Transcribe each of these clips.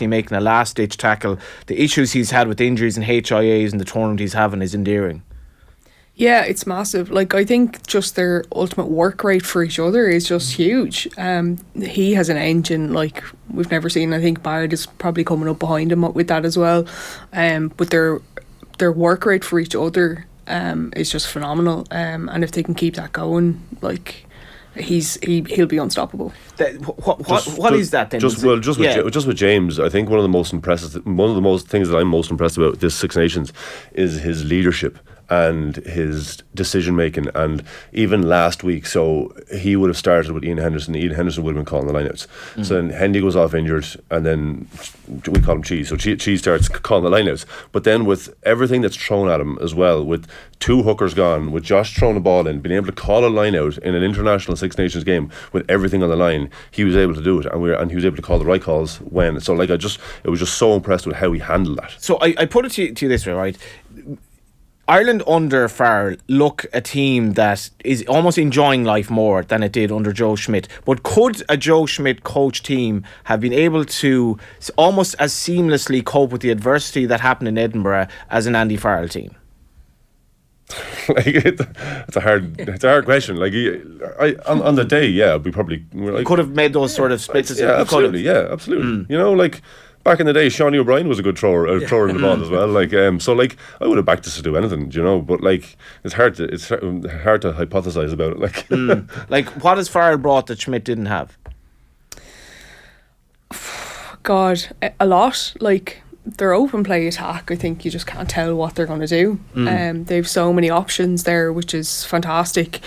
making a last-ditch tackle. The issues he's had with injuries and HIAs and the tournament he's having is endearing. Yeah, it's massive. Like, I think just their ultimate work rate for each other is just huge. He has an engine like we've never seen. I think Bard is probably coming up behind him with that as well. But their work rate for each other is just phenomenal. And if they can keep that going, like, he'll be unstoppable. What is that then? Just with James, I think one of the most things that I'm most impressed about this Six Nations is his leadership and his decision making. And even last week, so he would have started with Ian Henderson. Ian Henderson would have been calling the lineouts. So then Hendy goes off injured, and then we call him Cheese. So Cheese starts calling the lineouts. But then with everything that's thrown at him as well, with two hookers gone, with Josh throwing the ball in, being able to call a line out in an international Six Nations game with everything on the line, he was able to do it, and he was able to call the right calls when. So like, it was just so impressed with how he handled that. So I put it to you this way, right? Ireland under Farrell look a team that is almost enjoying life more than it did under Joe Schmidt. But could a Joe Schmidt coach team have been able to almost as seamlessly cope with the adversity that happened in Edinburgh as an Andy Farrell team? Like, it's a hard question. Like, on the day, yeah, we probably could have made those sort of splits. Yeah, absolutely. You know, like, back in the day, Shawnee O'Brien was a good thrower in the ball as well. Like, so like, I would have backed us to do anything, you know. But like, it's hard to hypothesize about it. Like, like, what has Farrell brought that Schmidt didn't have? God, a lot. Like, their open play attack, I think you just can't tell what they're going to do. They've so many options there, which is fantastic.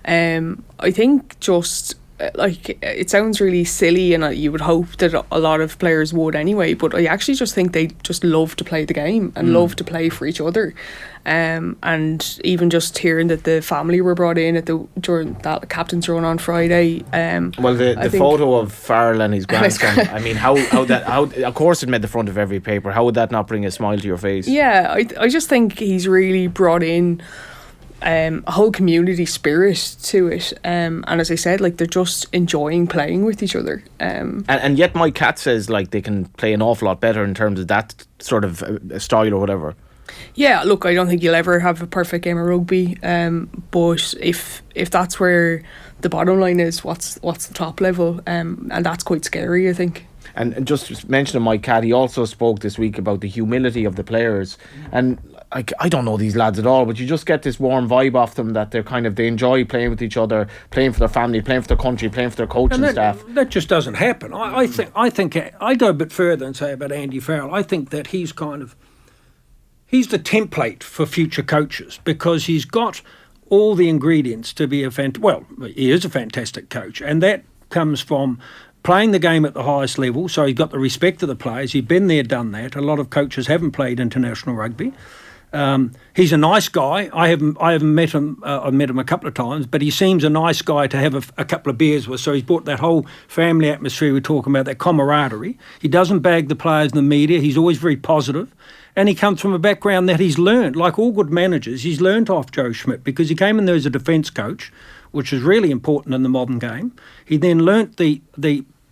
I think just, like, it sounds really silly, and you would hope that a lot of players would anyway, but I actually just think they just love to play the game and love to play for each other. And even just hearing that the family were brought in during that captain's run on Friday. Well, the photo of Farrell and his grandson. I mean, how of course it made the front of every paper. How would that not bring a smile to your face? Yeah, I just think he's really brought in a whole community spirit to it, and as I said, like, they're just enjoying playing with each other. And yet Mike Catt says, like, they can play an awful lot better in terms of that sort of style or whatever. Yeah, look, I don't think you'll ever have a perfect game of rugby, but if that's where the bottom line is, what's the top level, and that's quite scary, I think. And just mentioning Mike Catt, he also spoke this week about the humility of the players. And I don't know these lads at all, but you just get this warm vibe off them that they enjoy playing with each other, playing for their family, playing for their country, playing for their coaching staff. That just doesn't happen. I think I go a bit further and say about Andy Farrell. I think that he's the template for future coaches, because he's got all the ingredients to be he is a fantastic coach, and that comes from playing the game at the highest level. So he's got the respect of the players. He's been there, done that. A lot of coaches haven't played international rugby. He's a nice guy. I haven't met him. I've met him a couple of times, but he seems a nice guy to have a couple of beers with. So he's brought that whole family atmosphere we're talking about, that camaraderie. He doesn't bag the players in the media. He's always very positive. And he comes from a background that he's learned, like all good managers, he's learned off Joe Schmidt, because he came in there as a defence coach, which is really important in the modern game. He then learnt the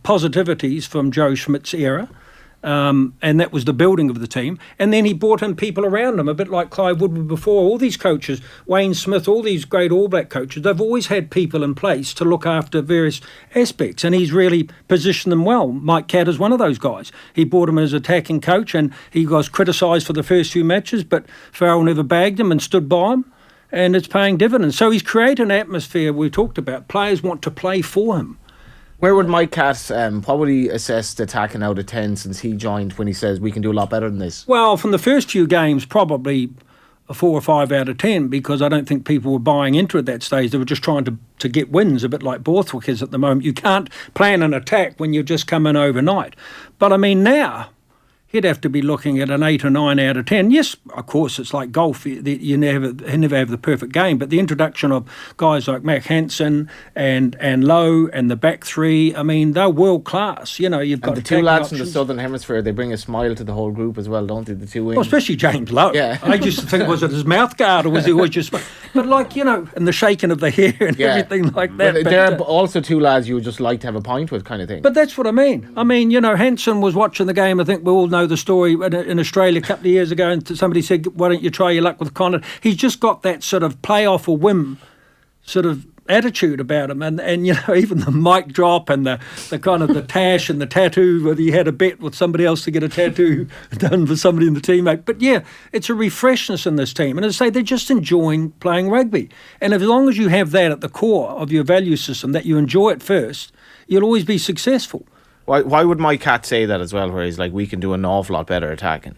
positivities from Joe Schmidt's era, and that was the building of the team. And then he brought in people around him, a bit like Clive Woodward before. All these coaches, Wayne Smith, all these great All Black coaches, they've always had people in place to look after various aspects, and he's really positioned them well. Mike Catt is one of those guys. He brought him as attacking coach, and he was criticised for the first few matches, but Farrell never bagged him and stood by him, and it's paying dividends. So he's created an atmosphere we talked about. Players want to play for him. Where would Mike Catt, what would he assess the attacking out of 10 since he joined, when he says we can do a lot better than this? Well, from the first few games, probably a 4 or 5 out of 10, because I don't think people were buying into it at that stage. They were just trying to get wins, a bit like Borthwick is at the moment. You can't plan an attack when you're just coming overnight. But I mean, now he'd have to be looking at an 8 or 9 out of 10. Yes, of course, it's like golf. You never have the perfect game, but the introduction of guys like Mac Hansen and Lowe and the back three, I mean, they're world class. You know, you've got the two lads from the Southern Hemisphere. They bring a smile to the whole group as well, don't they? The two wings. Well, especially James Lowe. Yeah. I used to think, was it his mouth guard or was he always just... But like, you know, and the shaking of the hair and everything like that. But they're also two lads you would just like to have a pint with, kind of thing. But that's what I mean. I mean, you know, Hansen was watching the game. I think we all know the story in Australia a couple of years ago, and somebody said, why don't you try your luck with Connor? He's just got that sort of play off a whim sort of attitude about him, and you know, even the mic drop and the kind of the tash and the tattoo, whether he had a bet with somebody else to get a tattoo done for somebody in the teammate. But yeah, it's a refreshness in this team, and as I say, they're just enjoying playing rugby, and as long as you have that at the core of your value system, that you enjoy it first, you'll always be successful. Why would my cat say that as well, where he's like, we can do an awful lot better attacking?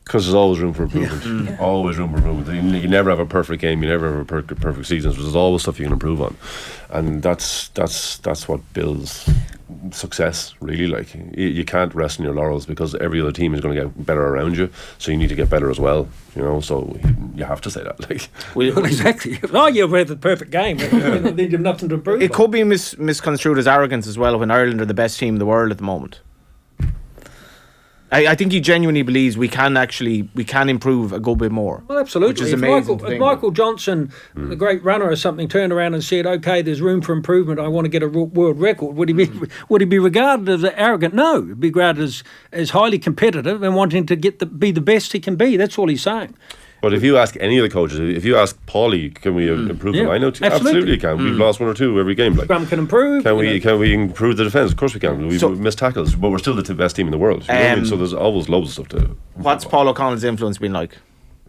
Because there's always room for improvement. Always room for improvement. You never have a perfect game. You never have a perfect season. So there's always stuff you can improve on, and that's what builds success. Really, like you can't rest on your laurels because every other team is going to get better around you. So you need to get better as well. You know, so you have to say that. Like, well, exactly. Oh, you've had the perfect game. Then you have nothing to improve. It could be misconstrued as arrogance as well when Ireland are the best team in the world at the moment. I think he genuinely believes we can improve a good bit more. Well, absolutely. Which is amazing. If Michael Johnson, the great runner or something, turned around and said, "Okay, there's room for improvement. I want to get a world record," would he be regarded as arrogant? No, he'd be regarded as highly competitive and wanting to be the best he can be. That's all he's saying. But if you ask any of the coaches, if you ask Paulie, can we improve the line out? Absolutely can. We've lost one or two every game. Like, Scrum can improve. Can we improve the defence? Of course we can. We've missed tackles, but we're still the best team in the world. You know what I mean? So there's always loads of stuff to... What's Paul O'Connell's influence been like?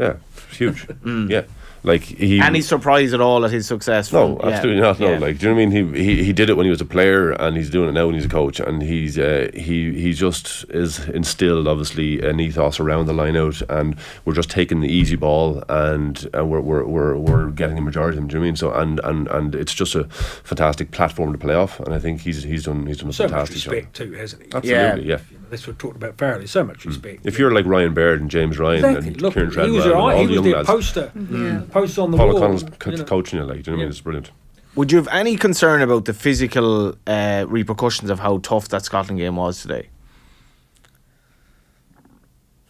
Yeah, huge. Yeah. Like any surprise at all at his success? No, absolutely not. No, like, do you know what I mean? He did it when he was a player, and he's doing it now when he's a coach, and he just is instilled obviously an ethos around the line out, and we're just taking the easy ball, and we're getting the majority of them. Do you know what I mean? So and it's just a fantastic platform to play off, and I think he's done a so fantastic much respect job too, hasn't he? Absolutely, yeah. That's what we talked about Farrell. So much respect. If you're like Ryan Baird and James Ryan and Look, Kieran Treadwell, he was and all the young the lads, post on the Paul wall. O'Connell's coaching you, like, do you know what I mean? It's brilliant. Would you have any concern about the physical repercussions of how tough that Scotland game was today?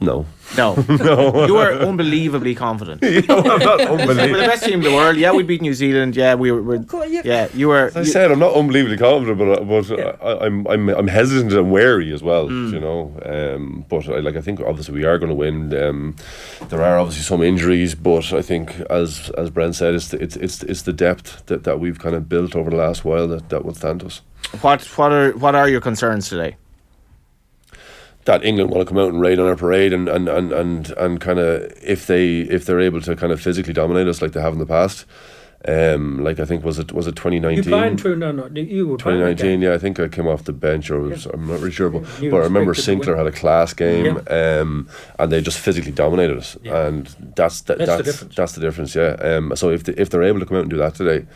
No. No. You were unbelievably confident. I'm not unbelievable. We're the best team in the world. Yeah, we beat New Zealand. Yeah, we were. Yeah, you were. As I said, I'm not unbelievably confident, but I'm hesitant and wary as well. You know, but I think obviously we are going to win. There are obviously some injuries, but I think as Brent said, it's the depth that we've kind of built over the last while that will stand us. What are your concerns today? That England want to come out and raid on our parade and kind of if they're able to kind of physically dominate us like they have in the past, like I think was it 2019? You playing through? No, you were 2019. Yeah, I think I came off the bench, or I'm not really sure, but I remember Sinclair had a class game, and they just physically dominated us, and that's the difference. Yeah. So if they're able to come out and do that today,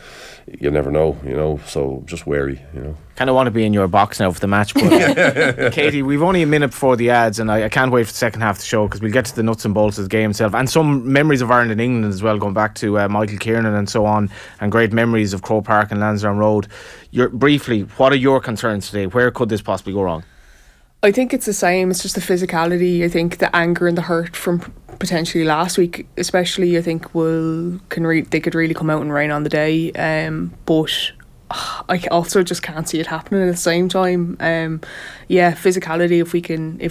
you never know, you know. So just wary, you know. Kind of want to be in your box now for the match, but Katie, we've only a minute before the ads, and I can't wait for the second half of the show because we'll get to the nuts and bolts of the game itself and some memories of Ireland and England as well, going back to Michael Kiernan and so on, and great memories of Croke Park and Lansdowne Road. Briefly, what are your concerns today? Where could this possibly go wrong? I think it's the same. It's just the physicality. I think the anger and the hurt from potentially last week, especially, I think they could really come out and rain on the day. But I also just can't see it happening at the same time. Physicality. If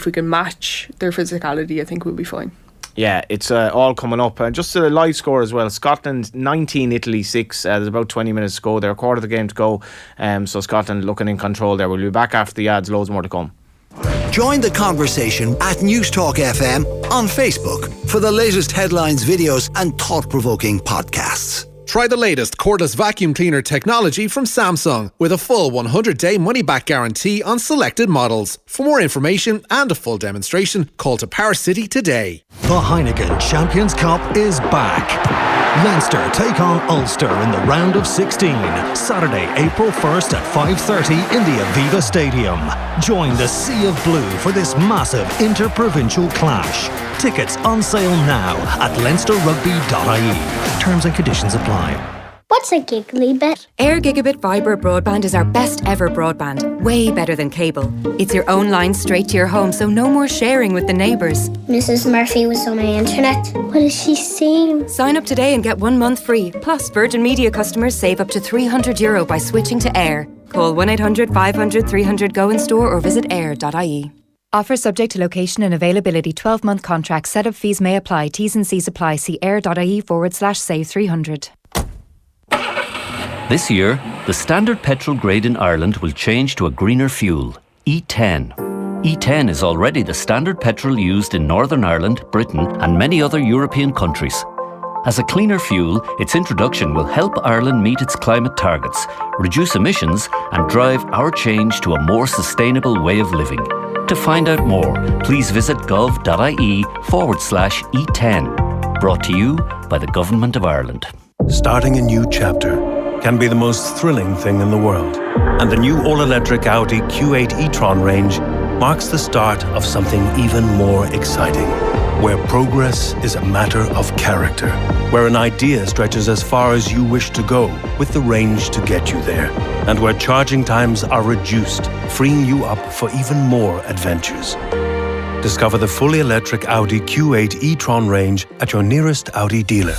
we can match their physicality, I think we'll be fine. Yeah, it's all coming up. Just a live score as well. Scotland 19, Italy 6. There's about 20 minutes to go. They're a quarter of the game to go. So Scotland looking in control there. We'll be back after the ads. Loads more to come. Join the conversation at Newstalk FM on Facebook for the latest headlines, videos and thought-provoking podcasts. Try the latest cordless vacuum cleaner technology from Samsung with a full 100-day money-back guarantee on selected models. For more information and a full demonstration, call to Power City today. The Heineken Champions Cup is back. Leinster take on Ulster in the round of 16, Saturday, April 1st at 5:30 in the Aviva Stadium. Join the Sea of Blue for this massive inter-provincial clash. Tickets on sale now at leinsterrugby.ie. Terms and conditions apply. What's a giggly bit? Air Gigabit Fibre Broadband is our best ever broadband. Way better than cable. It's your own line straight to your home, so no more sharing with the neighbours. Mrs. Murphy was on my internet. What is she saying? Sign up today and get 1 month free. Plus, Virgin Media customers save up to €300 by switching to Air. Call 1800 500 300 Go in store or visit air.ie. Offer subject to location and availability. 12-month contract. Setup fees may apply. T's and C's apply. See air.ie/save300. This year, the standard petrol grade in Ireland will change to a greener fuel, E10. E10 is already the standard petrol used in Northern Ireland, Britain and many other European countries. As a cleaner fuel, its introduction will help Ireland meet its climate targets, reduce emissions and drive our change to a more sustainable way of living. To find out more, please visit gov.ie/E10. Brought to you by the Government of Ireland. Starting a new chapter can be the most thrilling thing in the world. And the new all-electric Audi Q8 e-tron range marks the start of something even more exciting. Where progress is a matter of character. Where an idea stretches as far as you wish to go with the range to get you there. And where charging times are reduced, freeing you up for even more adventures. Discover the fully electric Audi Q8 e-tron range at your nearest Audi dealer.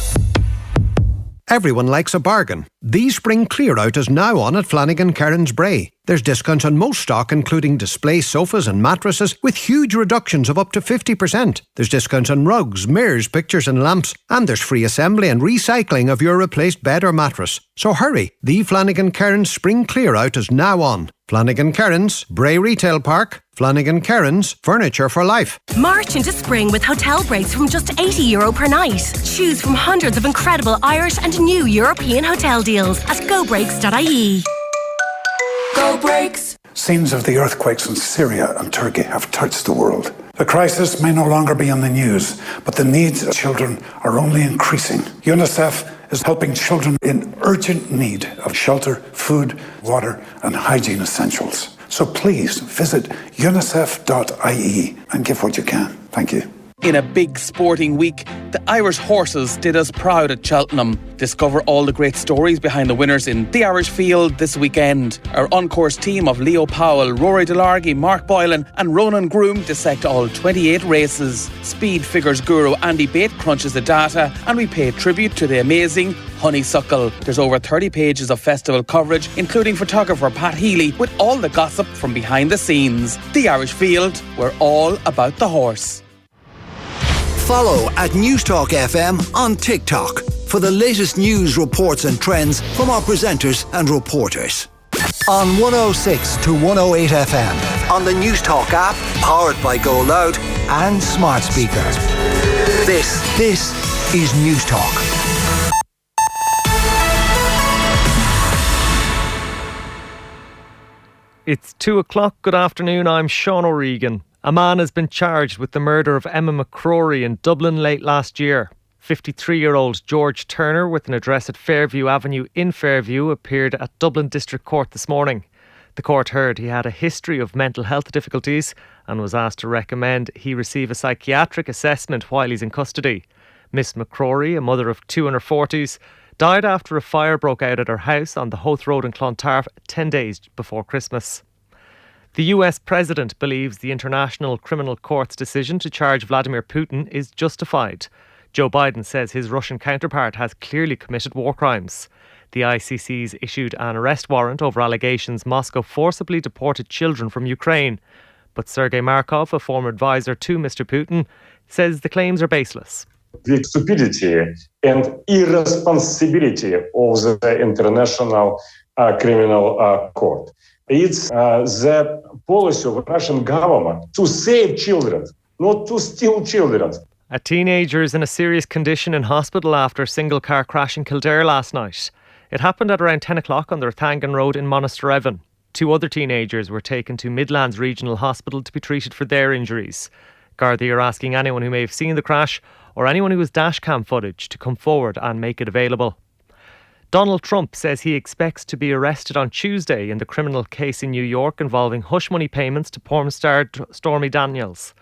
Everyone likes a bargain. The spring clear-out is now on at Flanagan Cairns Bray. There's discounts on most stock, including display sofas and mattresses, with huge reductions of up to 50%. There's discounts on rugs, mirrors, pictures and lamps. And there's free assembly and recycling of your replaced bed or mattress. So hurry, the Flanagan Cairns spring clear-out is now on. Flanagan Cairns, Bray Retail Park, Flanagan Cairns, furniture for life. March into spring with hotel breaks from just €80 per night. Choose from hundreds of incredible Irish and new European hotel deals at gobreaks.ie. Go Breaks! Scenes of the earthquakes in Syria and Turkey have touched the world. The crisis may no longer be on the news, but the needs of children are only increasing. UNICEF is helping children in urgent need of shelter, food, water and hygiene essentials. So please visit unicef.ie and give what you can. Thank you. In a big sporting week, the Irish horses did us proud at Cheltenham. Discover all the great stories behind the winners in the Irish Field this weekend. Our on-course team of Leo Powell, Rory Delargy, Mark Boylan and Ronan Groom dissect all 28 races. Speed figures guru Andy Bate crunches the data and we pay tribute to the amazing Honeysuckle. There's over 30 pages of festival coverage, including photographer Pat Healy, with all the gossip from behind the scenes. The Irish Field, we're all about the horse. Follow at Newstalk FM on TikTok for the latest news, reports and trends from our presenters and reporters. On 106 to 108 FM, on the Newstalk app, powered by Go Loud and smart speaker. This is Newstalk. It's 2 o'clock. Good afternoon. I'm Sean O'Regan. A man has been charged with the murder of Emma McCrory in Dublin late last year. 53-year-old George Turner, with an address at Fairview Avenue in Fairview, appeared at Dublin District Court this morning. The court heard he had a history of mental health difficulties and was asked to recommend he receive a psychiatric assessment while he's in custody. Miss McCrory, a mother of two in her 40s, died after a fire broke out at her house on the Howth Road in Clontarf 10 days before Christmas. The US president believes the International Criminal Court's decision to charge Vladimir Putin is justified. Joe Biden says his Russian counterpart has clearly committed war crimes. The ICC's issued an arrest warrant over allegations Moscow forcibly deported children from Ukraine. But Sergei Markov, a former advisor to Mr. Putin, says the claims are baseless. The stupidity and irresponsibility of the International Criminal Court. It's the policy of the Russian government to save children, not to steal children. A teenager is in a serious condition in hospital after a single car crash in Kildare last night. It happened at around 10 o'clock on the Rathangan Road in Monasterevin. Two other teenagers were taken to Midlands Regional Hospital to be treated for their injuries. Gardaí are asking anyone who may have seen the crash or anyone who has dashcam footage to come forward and make it available. Donald Trump says he expects to be arrested on Tuesday in the criminal case in New York involving hush money payments to porn star Stormy Daniels.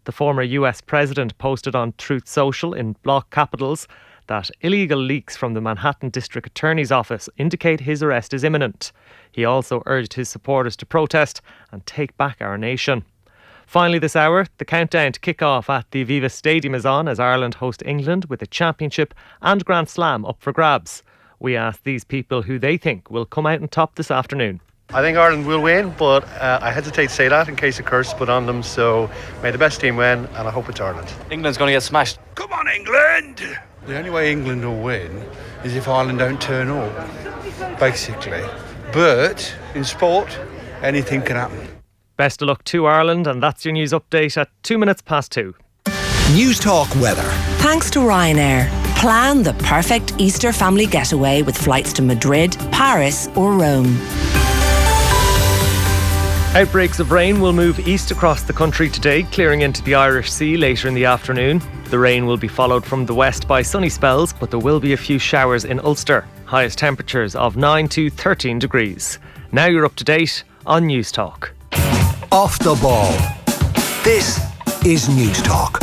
The former US president posted on Truth Social in block capitals that illegal leaks from the Manhattan District Attorney's Office indicate his arrest is imminent. He also urged his supporters to protest and take back our nation. Finally this hour, the countdown to kick off at the Aviva Stadium is on as Ireland host England with a championship and Grand Slam up for grabs. We asked these people who they think will come out on top this afternoon. I think Ireland will win, but I hesitate to say that in case a curse is put on them. So may the best team win, and I hope it's Ireland. England's going to get smashed. Come on, England! The only way England will win is if Ireland don't turn up, basically. But in sport, anything can happen. Best of luck to Ireland, and that's your news update at 2:02. News Talk weather. Thanks to Ryanair. Plan the perfect Easter family getaway with flights to Madrid, Paris or Rome. Outbreaks of rain will move east across the country today, clearing into the Irish Sea later in the afternoon. The rain will be followed from the west by sunny spells, but there will be a few showers in Ulster. Highest temperatures of 9 to 13 degrees. Now you're up to date on News Talk. Off the ball. This is News Talk.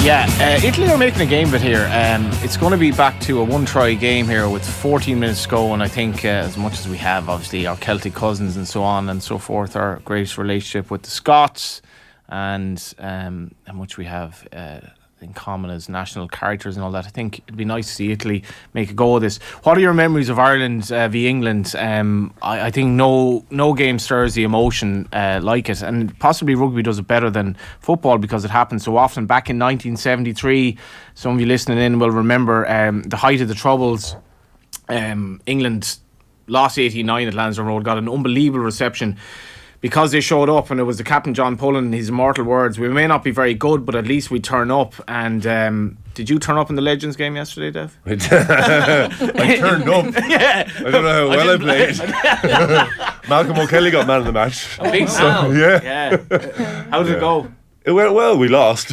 Yeah, Italy are making a game of it here. It's going to be back to a one-try game here with 14 minutes to go, and I think as much as we have, obviously, our Celtic cousins and so on and so forth, our great relationship with the Scots, and how much we have in common as national characters and all that, I think it'd be nice to see Italy make a go of this. What are your memories of Ireland v England? I think no game stirs the emotion like it, and possibly rugby does it better than football because it happens so often. Back in 1973, some of you listening in will remember the height of the Troubles. England lost 89 at Lansdowne Road, got an unbelievable reception because they showed up, and it was the captain John Pullen, his immortal words, we may not be very good, but at least we turn up. And did you turn up in the Legends game yesterday, Dev? I turned up. Yeah. I don't know how well I played. Malcolm O'Kelly got man of the match. A big Sal. Yeah. How did it go? It went well. We lost.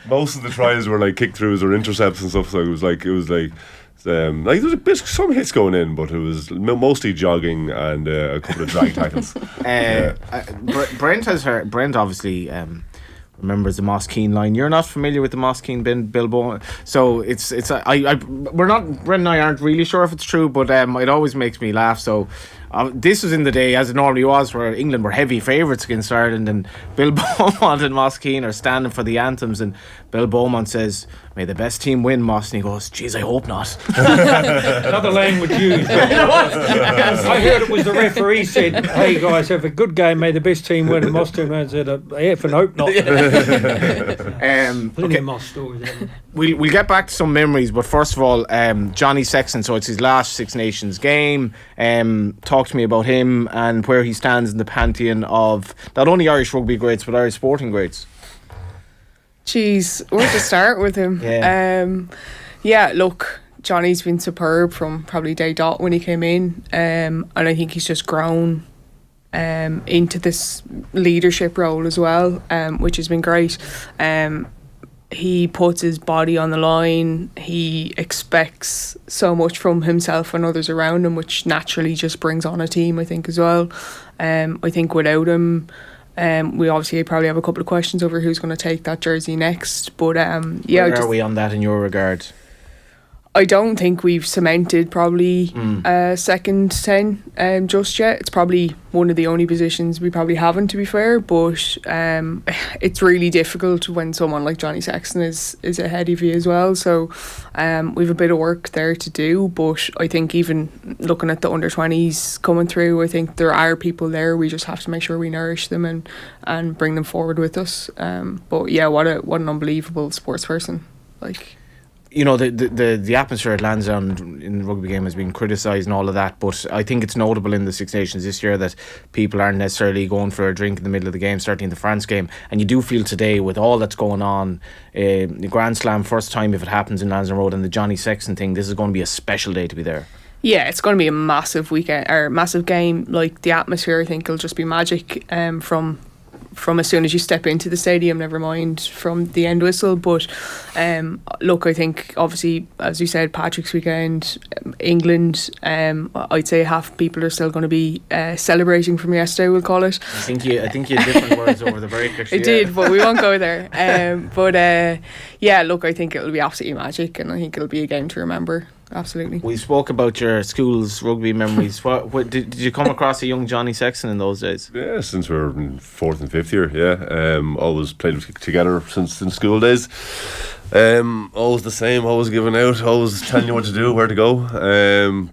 Most of the tries were like kick throughs or intercepts and stuff. So it was like there was a bit, some hits going in, but it was mostly jogging and a couple of drag tackles. Brent has heard. Brent obviously remembers the Moss Keane line. You're not familiar with the Moss Keane Bill Bowman, so we're not. Brent and I aren't really sure if it's true, but it always makes me laugh. So. This was in the day, as it normally was, where England were heavy favourites against Ireland, and Bill Beaumont and Moss Keane are standing for the anthems, and Bill Beaumont says, "May the best team win, Moss," and he goes, "Geez, I hope not." Another language used. I heard it was the referee said, "Hey guys, have a good game, may the best team win," and Moss turned around and said, "I F and hope not." Okay. Moss stories. We'll get back to some memories, but first of all, Johnny Sexton, so it's his last Six Nations game. Talk to me about him and where he stands in the pantheon of not only Irish rugby greats but Irish sporting greats. Jeez, where to start with him? Look, Johnny's been superb from probably day dot when he came in, and I think he's just grown into this leadership role as well, which has been great. He puts his body on the line. He expects so much from himself and others around him, which naturally just brings on a team, I think, as well. I think without him, we obviously probably have a couple of questions over who's going to take that jersey next. But where are we on that in your regard? I don't think we've cemented probably second 10 just yet. It's probably one of the only positions we probably haven't, to be fair, but it's really difficult when someone like Johnny Sexton is ahead of you as well, so we've a bit of work there to do. But I think even looking at the under-20s coming through, I think there are people there. We just have to make sure we nourish them and bring them forward with us. But yeah, what an unbelievable sports person. You know, the atmosphere at Lansdowne in the rugby game has been criticised and all of that, but I think it's notable in the Six Nations this year that people aren't necessarily going for a drink in the middle of the game, certainly in the France game. And you do feel today, with all that's going on, the Grand Slam, first time if it happens in Lansdowne Road, and the Johnny Sexton thing, this is going to be a special day to be there. Yeah, it's going to be a massive weekend, or massive game. Like, the atmosphere, I think, will just be magic from from as soon as you step into the stadium, never mind from the end whistle. But look, I think obviously, as you said, Patrick's weekend, England, I'd say half people are still going to be celebrating from yesterday, we'll call it. I think you had different words over the break. Actually, I did, but we won't go there. Yeah, look, I think it'll be absolutely magic, and I think it'll be a game to remember. Absolutely. We spoke about your school's rugby memories. What did you come across a young Johnny Sexton in those days? Yeah, since we were in 4th and 5th year. Yeah, always played together since school days. Always the same, always giving out, always telling you what to do, where to go.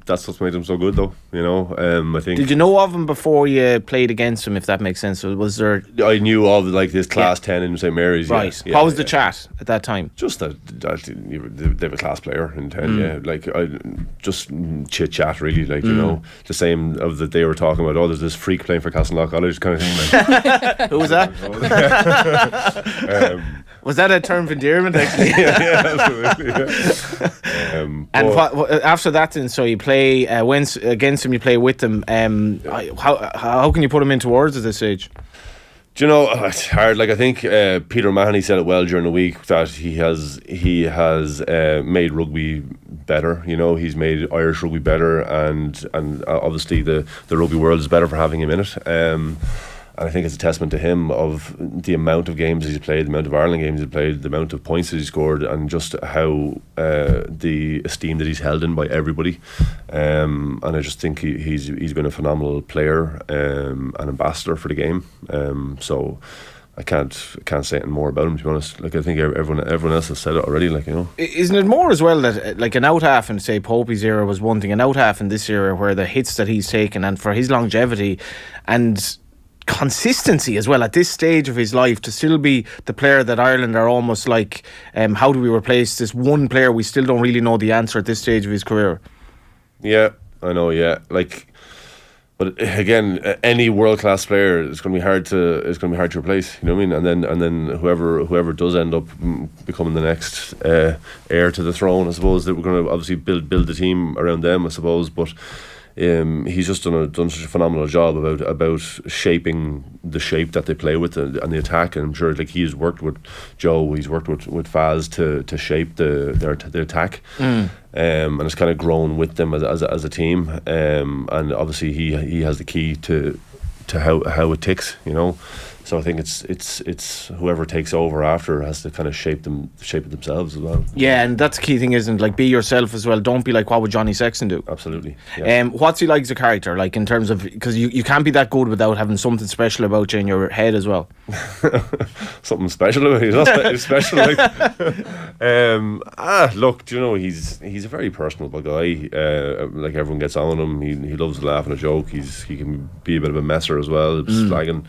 That's what's made him so good, though. You know, I think. Did you know of him before you played against him, if that makes sense? Or was there? I knew of like this class 10 in St Mary's. Right. Yeah, What was the chat at that time? Just that they have a class player in 10. Yeah, like I just chit chat really, like you know, the same of that they were talking about. Oh, there's this freak playing for Castleknock College kind of thing. Like. Who was that? Was that a term of endearment, actually? yeah, absolutely. Yeah. And what, after that, then, so you play against him, you play with them. How can you put him into words at this stage? Do you know, it's hard. Like I think Peter Mahoney said it well during the week that he has made rugby better. You know, he's made Irish rugby better, and obviously the rugby world is better for having him in it. And I think it's a testament to him of the amount of games he's played, the amount of Ireland games he's played, the amount of points that he scored, and just how the esteem that he's held in by everybody. And I just think he's been a phenomenal player and ambassador for the game. So I can't say anything more about him, to be honest. Like I think everyone else has said it already. Like, you know, isn't it more as well that like an out half in say Popey's era was one thing, an out half in this era where the hits that he's taken and for his longevity and consistency as well at this stage of his life to still be the player that Ireland are almost like, how do we replace this one player we still don't really know the answer at this stage of his career? Yeah, I know. Yeah, like, but again, any world class player is going to be hard to replace. You know what I mean? And then whoever does end up becoming the next heir to the throne, I suppose that we're going to obviously build the team around them, I suppose, but. He's just done such a phenomenal job about shaping the shape that they play with and the attack, and I'm sure like he's worked with Joe, he's worked with Faz to shape their attack, and it's kind of grown with them as a team, and obviously he has the key to how it ticks, you know. So I think it's whoever takes over after has to kind of shape it themselves as well. Yeah, and that's the key thing, isn't it? Like, be yourself as well. Don't be like, what would Johnny Sexton do? Absolutely. Yeah. What's he like as a character? Like in terms of, because you can't be that good without having something special about you in your head as well. Something special about you? He's not special. Like. Look, do you know, he's a very personable guy. Like everyone gets on him. He loves to laugh and a joke. He can be a bit of a messer as well, slagging.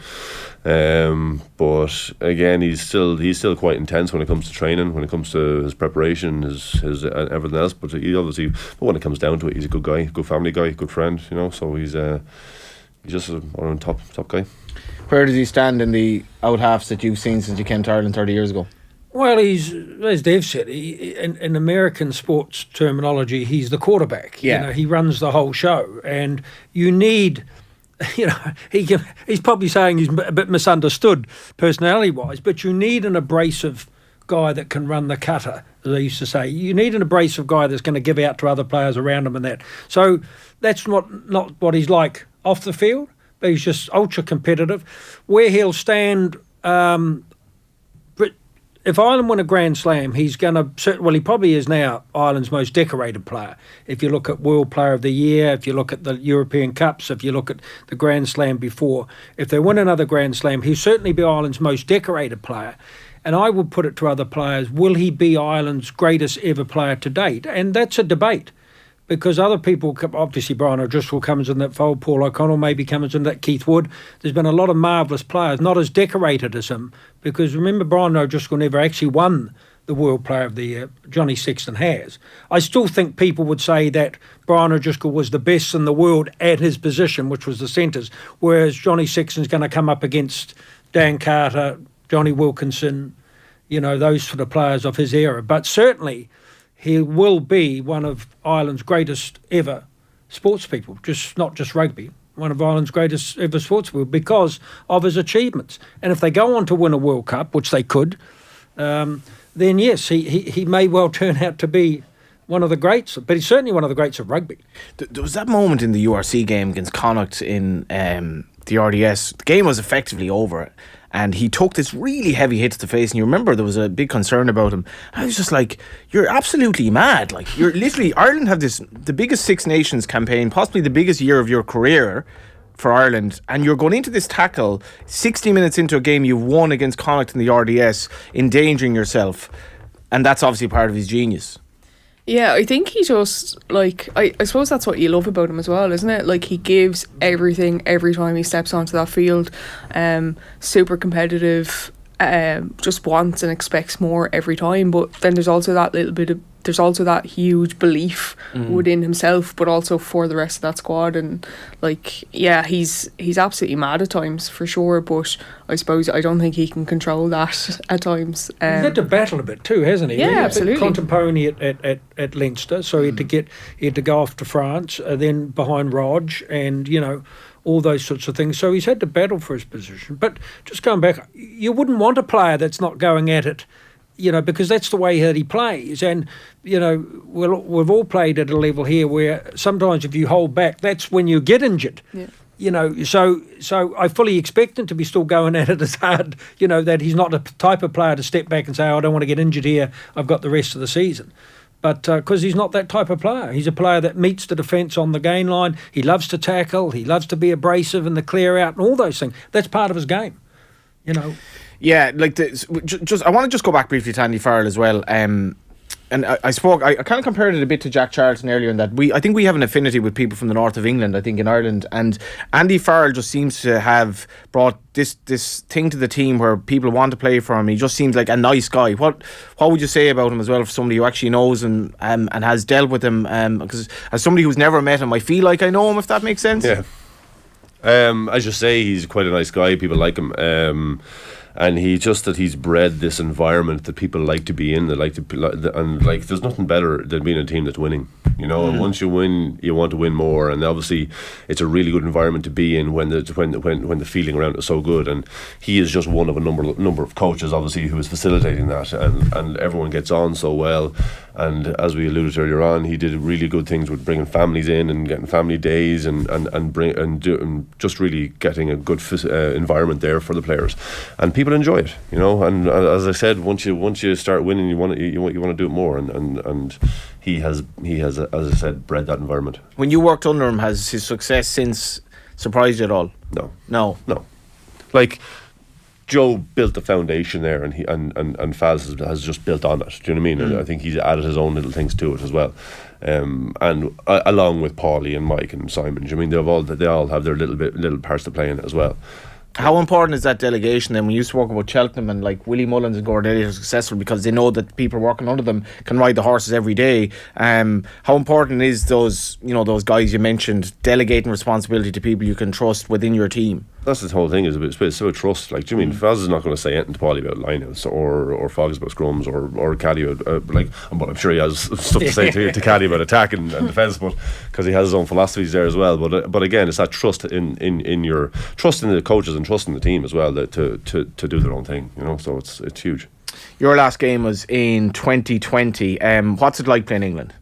But again, he's still quite intense when it comes to training, when it comes to his preparation, his everything else. But when it comes down to it, he's a good guy, good family guy, good friend. You know, so he's just a top guy. Where does he stand in the out halves that you've seen since you came to Ireland 30 years ago? Well, he's, as Dave said, in American sports terminology, he's the quarterback. Yeah. You know, he runs the whole show, and you need. You know, he's probably saying he's a bit misunderstood personality-wise, but you need an abrasive guy that can run the cutter, as I used to say. You need an abrasive guy that's going to give out to other players around him and that. So that's not what he's like off the field, but he's just ultra-competitive. Where he'll stand... if Ireland win a Grand Slam, he's going to... Well, he probably is now Ireland's most decorated player. If you look at World Player of the Year, if you look at the European Cups, if you look at the Grand Slam before, if they win another Grand Slam, he'll certainly be Ireland's most decorated player. And I would put it to other players, will he be Ireland's greatest ever player to date? And that's a debate. Because other people, obviously Brian O'Driscoll comes in that fold, Paul O'Connell maybe comes in that, Keith Wood. There's been a lot of marvellous players, not as decorated as him. Because remember, Brian O'Driscoll never actually won the World Player of the Year. Johnny Sexton has. I still think people would say that Brian O'Driscoll was the best in the world at his position, which was the centres, whereas Johnny Sexton's going to come up against Dan Carter, Johnny Wilkinson, you know, those sort of players of his era. But certainly... he will be one of Ireland's greatest ever sports people, not just rugby, one of Ireland's greatest ever sportsmen because of his achievements. And if they go on to win a World Cup, which they could, then yes, he may well turn out to be one of the greats, but he's certainly one of the greats of rugby. There was that moment in the URC game against Connacht in the RDS. The game was effectively over, and he took this really heavy hit to the face, and you remember there was a big concern about him. I was just like, you're absolutely mad. Like, you're literally, Ireland have the biggest Six Nations campaign, possibly the biggest year of your career for Ireland, and you're going into this tackle 60 minutes into a game you've won against Connacht in the RDS, endangering yourself, and that's obviously part of his genius. Yeah, I think he just, like, I suppose that's what you love about him as well, isn't it? Like, he gives everything every time he steps onto that field. Super competitive, just wants and expects more every time. But then there's also that huge belief within himself, but also for the rest of that squad. And like, yeah, he's absolutely mad at times for sure. But I suppose I don't think he can control that at times. He's had to battle a bit too, hasn't he? Yeah, absolutely. Contemporary at Leinster, so he had to go off to France, then behind Rog, and all those sorts of things. So he's had to battle for his position. But just going back, you wouldn't want a player that's not going at it, because that's the way that he plays. And, we've all played at a level here where sometimes if you hold back, that's when you get injured. Yeah. So I fully expect him to be still going at it as hard, that he's not the type of player to step back and say, I don't want to get injured here, I've got the rest of the season. But because he's not that type of player. He's a player that meets the defence on the gain line. He loves to tackle. He loves to be abrasive in the clear out and all those things. That's part of his game, Yeah, like I want to just go back briefly to Andy Farrell as well. And I kind of compared it a bit to Jack Charlton earlier in that I think we have an affinity with people from the north of England, I think in Ireland, and Andy Farrell just seems to have brought this thing to the team where people want to play for him. He just seems like a nice guy. What would you say about him as well for somebody who actually knows him and has dealt with him? Because as somebody who's never met him, I feel like I know him, if that makes sense. Yeah. As you say, he's quite a nice guy. People like him. And he's bred this environment that people like to be in. They like to, and like, there's nothing better than being a team that's winning. And once you win, you want to win more. And obviously, it's a really good environment to be in when the feeling around it is so good. And he is just one of a number of coaches, obviously, who is facilitating that. And everyone gets on so well. And as we alluded to earlier on, he did really good things with bringing families in and getting family days and just really getting a good environment there for the players. And people enjoy it, And as I said, once you start winning, you want to do it more. And he has, as I said, bred that environment. When you worked under him, has his success since surprised you at all? No. Like, Joe built the foundation there, and Faz has just built on it. Do you know what I mean? And I think he's added his own little things to it as well. And along with Paulie and Mike and Simon, do you know what I mean? They all have their little parts to play in it as well. How important is that delegation then? When you spoke about Cheltenham and like Willie Mullins and Gordon Elliott are successful because they know that people working under them can ride the horses every day. How important is those guys you mentioned delegating responsibility to people you can trust within your team? That's the whole thing, is it's about trust. Like, do you mean Faz is not going to say anything to Paulie about lineouts or Foggs about scrums or Caddy about but I'm sure he has stuff to say to Caddy about attack and defence, but because he has his own philosophies there as well. But again, it's that trust in your trust in the coaches and trust in the team as well to do their own thing. So it's huge. Your last game was in 2020. What's it like playing England?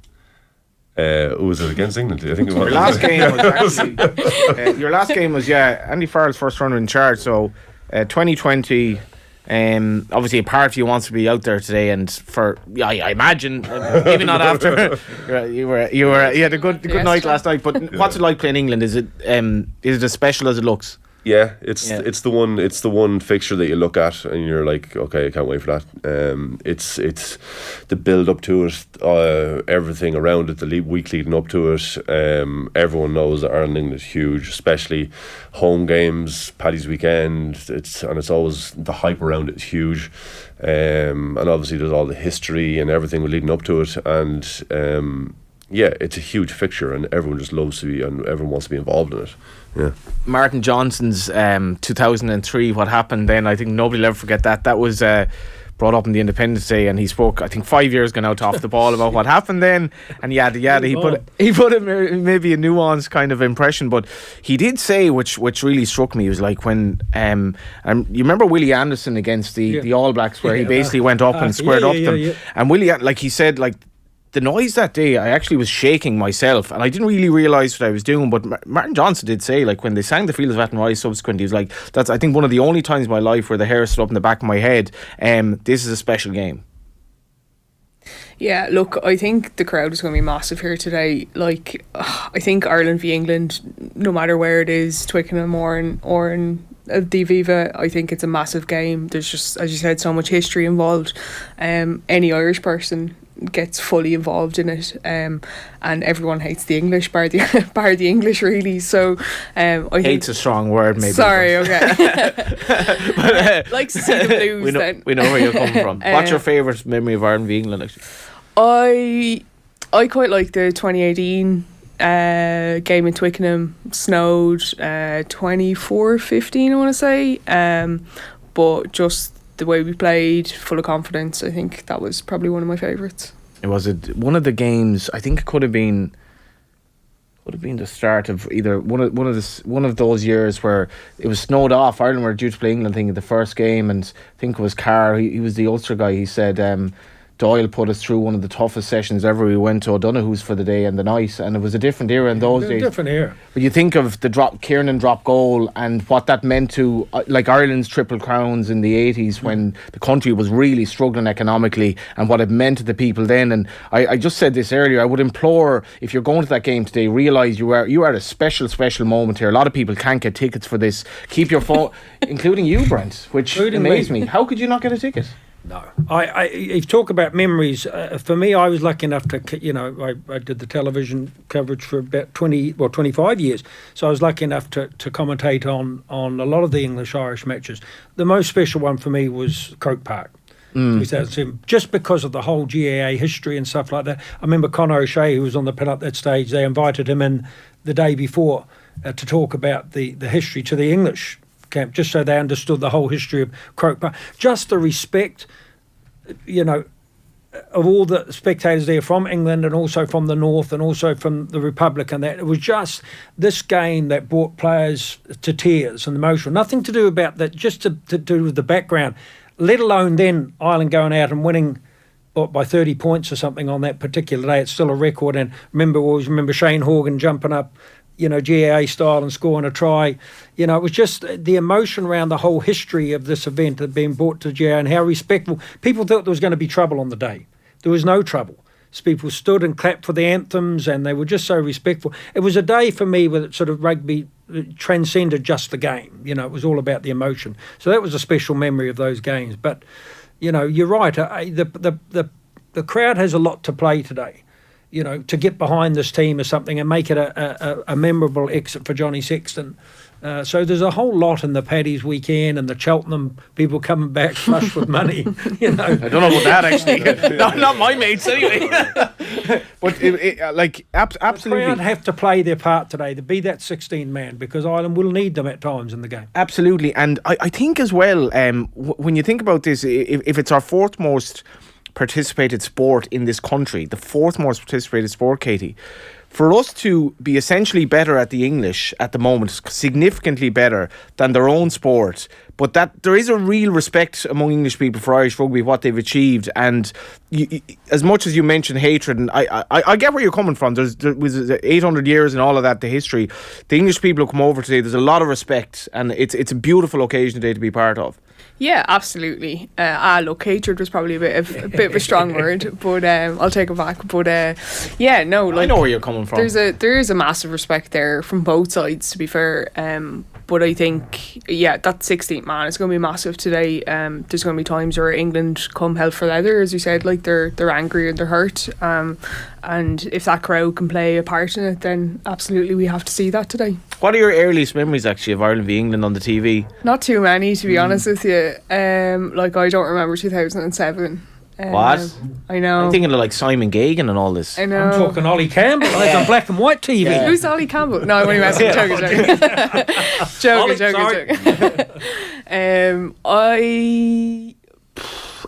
Was it against England? I think it was. Your last game was actually your last game was Andy Farrell's first runner in charge. So 2020. Obviously, a part of you wants to be out there today, and I imagine maybe not after you had a good night last night. But what's it like playing England? Is it as special as it looks? Yeah, it's the one fixture that you look at and you're like, okay, I can't wait for that. It's the build up to it, everything around it, the week leading up to it. Everyone knows that Ireland is huge, especially home games, Paddy's weekend. It's always the hype around it is huge, and obviously there's all the history and everything leading up to it, and it's a huge fixture, and everyone just loves to be, and everyone wants to be involved in it. Yeah. Martin Johnson's 2003, what happened then, I think nobody will ever forget that. That was brought up in the Independence Day, and he spoke, I think 5 years ago now, off the ball about what happened then, and yada yada. He put maybe a nuanced kind of impression, but he did say, which really struck me, was like when you remember Willie Anderson against the All Blacks, where he basically went up and squared up them, and Willie, like he said, like, the noise that day, I actually was shaking myself, and I didn't really realise what I was doing. But Martin Johnson did say, like, when they sang the Fields of Athenry subsequently, he was like, that's, I think, one of the only times in my life where the hair stood up in the back of my head. This is a special game. Yeah, look, I think the crowd is going to be massive here today. Like, I think Ireland v England, no matter where it is, Twickenham or in the Aviva, I think it's a massive game. There's just, as you said, so much history involved. Any Irish person gets fully involved in it, and everyone hates the English, bar the English, really. So I think hate's a strong word, maybe. Sorry, okay. But, likes to see the Blues. We know where you're coming from. What's your favourite memory of Ireland v England, actually? I quite like the 2018 game in Twickenham. Snowed, 24-15, I want to say, but just the way we played, full of confidence, I think that was probably one of my favourites. It was one of the games. I think it could have been the start of either one of those years where it was snowed off. Ireland were due to play England, I think, in the first game, and I think it was Carr. He was the Ulster guy. He said Doyle put us through one of the toughest sessions ever. We went to O'Donoghue's for the day and the night, and it was a different era in those days. Different era. But you think of the Kiernan drop goal and what that meant to like Ireland's Triple Crowns in the 80s when the country was really struggling economically, and what it meant to the people then. And I just said this earlier, I would implore, if you're going to that game today, realise you are at a special moment here. A lot of people can't get tickets for this. Keep your phone, including you, Brent, which amazed me. How could you not get a ticket? No, if you talk about memories, for me, I was lucky enough to, I did the television coverage for about 25 years. So I was lucky enough to commentate on a lot of the English-Irish matches. The most special one for me was Croke Park. 2007, just because of the whole GAA history and stuff like that. I remember Conor O'Shea, who was on the pin at that stage, they invited him in the day before to talk about the history to the English camp, just so they understood the whole history of Croke Park. Just the respect, of all the spectators there from England and also from the North and also from the Republic, and that it was just this game that brought players to tears and emotion. Nothing to do about that, just to do with the background, let alone then Ireland going out and winning by 30 points or something on that particular day. It's still a record. And remember Shane Horgan jumping up, GAA style and scoring a try. It was just the emotion around the whole history of this event that being brought to GAA and how respectful. People thought there was going to be trouble on the day. There was no trouble. So people stood and clapped for the anthems, and they were just so respectful. It was a day for me where sort of rugby transcended just the game. It was all about the emotion. So that was a special memory of those games. But, you're right. The crowd has a lot to play today. To get behind this team or something and make it a memorable exit for Johnny Sexton. So there's a whole lot in the Paddy's weekend and the Cheltenham people coming back flush with money. I don't know about that, actually. not my mates anyway. But absolutely, the crowd have to play their part today to be that 16 man, because Ireland will need them at times in the game. Absolutely, and I think as well, when you think about this, if it's our fourth most participated sport in this country, the fourth most participated sport, Katie, for us to be essentially better at the English at the moment, significantly better than their own sport, but that there is a real respect among English people for Irish rugby, what they've achieved, and as much as you mentioned hatred, and I get where you're coming from, there was 800 years and all of that, the history, the English people who come over today, there's a lot of respect, and it's a beautiful occasion today to be part of. Yeah, absolutely. Look, hatred was probably a bit of a strong word, but I'll take it back. But I know where you're coming from. There is a massive respect there from both sides, to be fair. But I think, that 16th man is going to be massive today. There's going to be times where England come hell for leather, as you said, like they're angry and they're hurt. And if that crowd can play a part in it, then absolutely we have to see that today. What are your earliest memories, actually, of Ireland v England on the TV? Not too many, to be honest with you. I don't remember 2007. What? I know. I'm thinking of Simon Gagan and all this. I know. I'm talking Ollie Campbell. That's on black and white TV. Yeah. Who's Ollie Campbell? No, I'm only messing. Joking.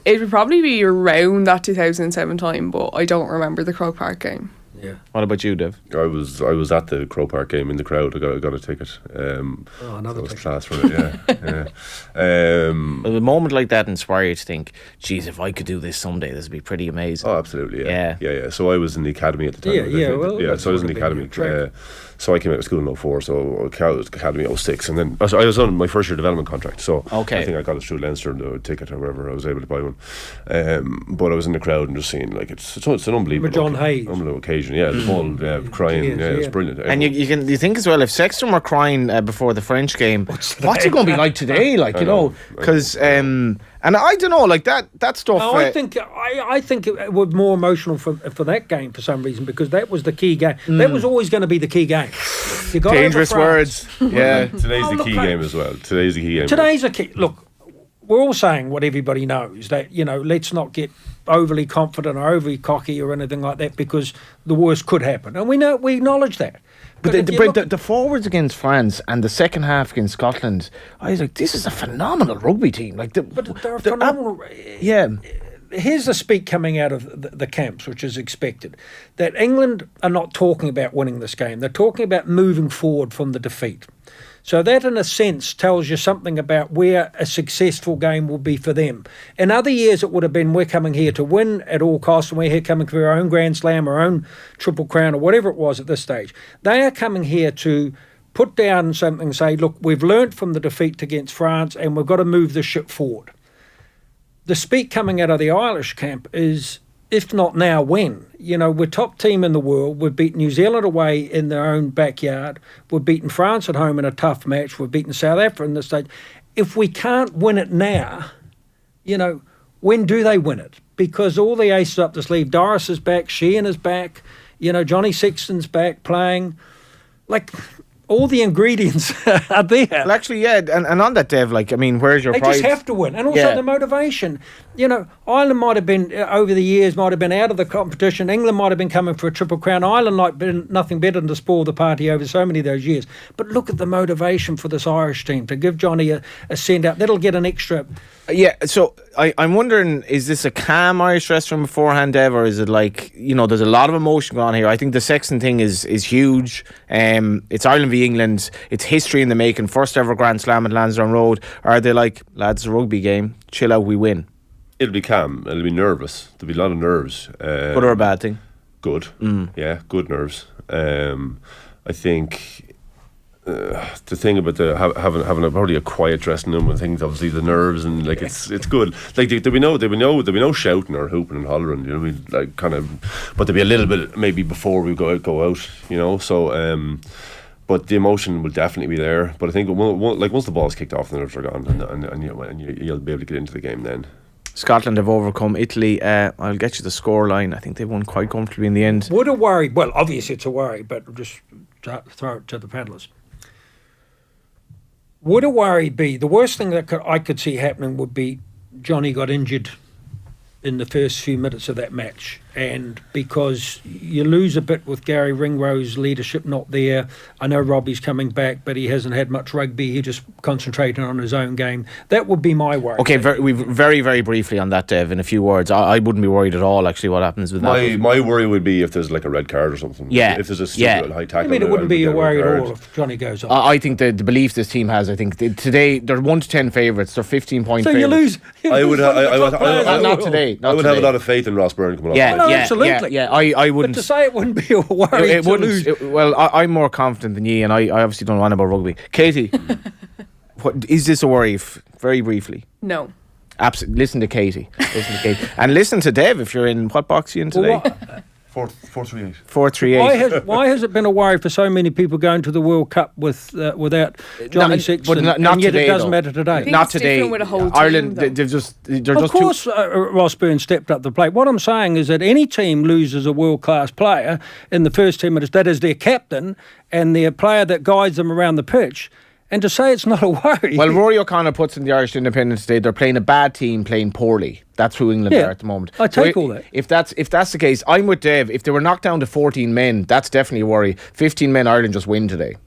It would probably be around that 2007 time, but I don't remember the Croke Park game. Yeah. What about you, Dev? I was at the Croke Park game in the crowd. I got a ticket. Another was ticket. class for it. Yeah. Well, a moment like that inspires you to think, geez, if I could do this someday, this would be pretty amazing. Oh, absolutely. Yeah. So I was in the academy at the time. So I was in the academy. So I came out of school in 04, so I was academy 06, and then I was on my first year development contract. So I think I got it through Leinster, the ticket or whatever. I was able to buy one. But I was in the crowd and just seeing it's an unbelievable. John Hayes. Unbelievable occasion. Yeah, the whole crying. It's brilliant. And you think as well, if Sexton were crying before the French game, what's it going to be like today? Because and I don't know, like that stuff. No, I think it was more emotional for that game for some reason, because that was the key game. That was always going to be the key game. You got dangerous words. Yeah, today's the key game as well. Today's the key game. Today's a key. Look, we're all saying what everybody knows, that let's not get overly confident or overly cocky or anything like that, because the worst could happen, and we acknowledge that. But the forwards against France and the second half against Scotland, I was like, this is a phenomenal rugby team. But they're phenomenal. Yeah. Here's the speak coming out of the camps, which is expected, that England are not talking about winning this game. They're talking about moving forward from the defeat. So that, in a sense, tells you something about where a successful game will be for them. In other years, it would have been, we're coming here to win at all costs, and we're here coming for our own Grand Slam, our own Triple Crown, or whatever it was at this stage. They are coming here to put down something and say, look, we've learnt from the defeat against France, and we've got to move the ship forward. The speak coming out of the Irish camp is, if not now, when? We're top team in the world. We've beaten New Zealand away in their own backyard. We've beaten France at home in a tough match. We've beaten South Africa in this stage. If we can't win it now, when do they win it? Because all the aces up the sleeve, Doris is back, Sheehan is back, Johnny Sexton's back playing. All the ingredients are there. Well, actually, yeah, and on that, Dev, where's your pride? They just have to win. And also the motivation. Ireland might have been, over the years, out of the competition. England might have been coming for a Triple Crown. Ireland been nothing better than to spoil the party over so many of those years. But look at the motivation for this Irish team, to give Johnny a send-out. That'll get an extra... Yeah, so I'm wondering, is this a calm Irish dressing room beforehand, Dev, or is it there's a lot of emotion going on here? I think the Sexton thing is huge. It's Ireland v England. It's history in the making. First ever Grand Slam at Lansdowne Road. Or are they lads, it's a rugby game. Chill out, we win. It'll be calm. It'll be nervous. There'll be a lot of nerves. Good or a bad thing? Good. Yeah, good nerves. I think... the thing about having probably a quiet dressing room and things, obviously the nerves and it's good. There'll be no shouting or hooping and hollering. But there'll be a little bit maybe before we go out. So. But the emotion will definitely be there. But I think once the ball's kicked off, the nerves are gone, and you'll be able to get into the game then. Scotland have overcome Italy. I'll get you the score line. I think they won quite comfortably in the end. Would a worry? Well, obviously it's a worry, but just throw it to the panellists. Would a worry be, the worst thing that I could see happening would be Johnny got injured in the first few minutes of that match, and because you lose a bit with Gary Ringrose leadership not there. I know Robbie's coming back, but he hasn't had much rugby. He just concentrated on his own game. That would be my worry. Okay, very, very briefly on that, Dev, in a few words. I wouldn't be worried at all, actually, what happens with that. My worry would be if there's a red card or something. Yeah. If there's a stupid high tackle. It wouldn't be a worry at all if Johnny goes off. I think the belief this team has, I think today they're 1 to 10 favourites. They're 15-point so favourites. You lose. I would not today. I would have a lot of faith in Ross Byrne coming up. Absolutely. Yeah, I wouldn't. But to say it wouldn't be a worry it wouldn't. lose. I'm more confident than you, and I obviously don't know anything about rugby. Katie, is this a worry? Very briefly. No. Absolutely. Listen to Katie. And listen to Dev if you're in. What box are you in today? 438. 438. Why has it been a worry for so many people going to the World Cup without Johnny Sexton? But not and yet today, it doesn't though. matter today. Not today. With a whole Ireland, team, of course, Ross Byrne stepped up the plate. What I'm saying is that any team loses a world-class player in the first 10 minutes, that is their captain and their player that guides them around the pitch. And to say it's not a worry. Well, Rory O'Connor puts in the Irish Independent today, they're playing a bad team, playing poorly. That's who England are at the moment. I take all that. If that's the case, I'm with Dev. If they were knocked down to 14 men, that's definitely a worry. 15 men, Ireland just win today.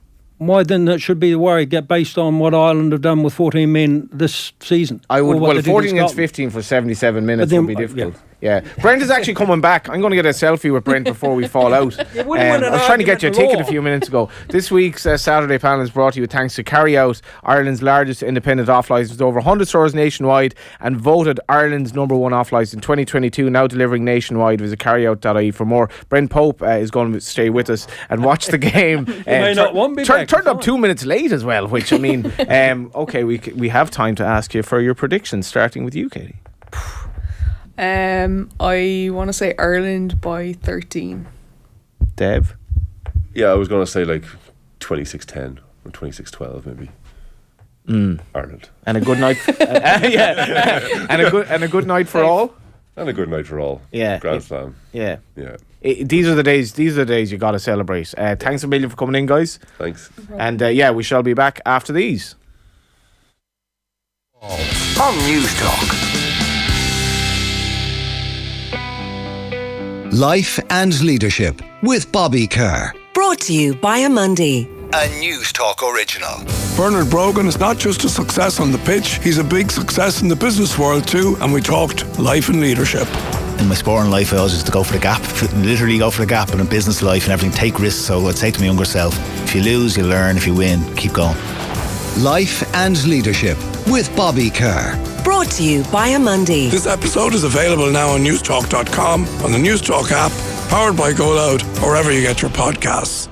why then that should be the worry get based on what Ireland have done with 14 men this season? I would. Well, 14 against Scotland. 15 for 77 minutes would be difficult. Yeah. Yeah, Brent is actually coming back. I'm going to get a selfie with Brent before we fall out. I was trying to get you a ticket a few minutes ago. This week's Saturday panel is brought to you with thanks to Carry Out, Ireland's largest independent off-licence with over 100 stores nationwide and voted Ireland's #1 off-licence in 2022, now delivering nationwide. Visit carryout.ie for more. Brent Pope is going to stay with us and watch the game. Turned up 2 minutes late as well, which I mean, okay, we have time to ask you for your predictions, starting with you, Katie. I want to say Ireland by 13. Dev? Yeah, I was going to say like 26-10 or 26-12 maybe. Ireland. And a good night. Yeah. And a good night for all. And a good night for all. Yeah. Grand Slam. Yeah. Yeah. These are the days you got to celebrate. Thanks a million for coming in, guys. Thanks. And we shall be back after these. On News Talk. Life and Leadership with Bobby Kerr. Brought to you by Amundi. A News Talk original. Bernard Brogan is not just a success on the pitch, he's a big success in the business world too, and we talked life and leadership. In my sporting life, I always used to go for the gap, literally go for the gap. And in business life and everything, take risks. So I'd say to my younger self, if you lose, you learn. If you win, keep going. Life and Leadership with Bobby Kerr. Brought to you by Amundi. This episode is available now on newstalk.com, on the Newstalk app, powered by Go Loud, or wherever you get your podcasts.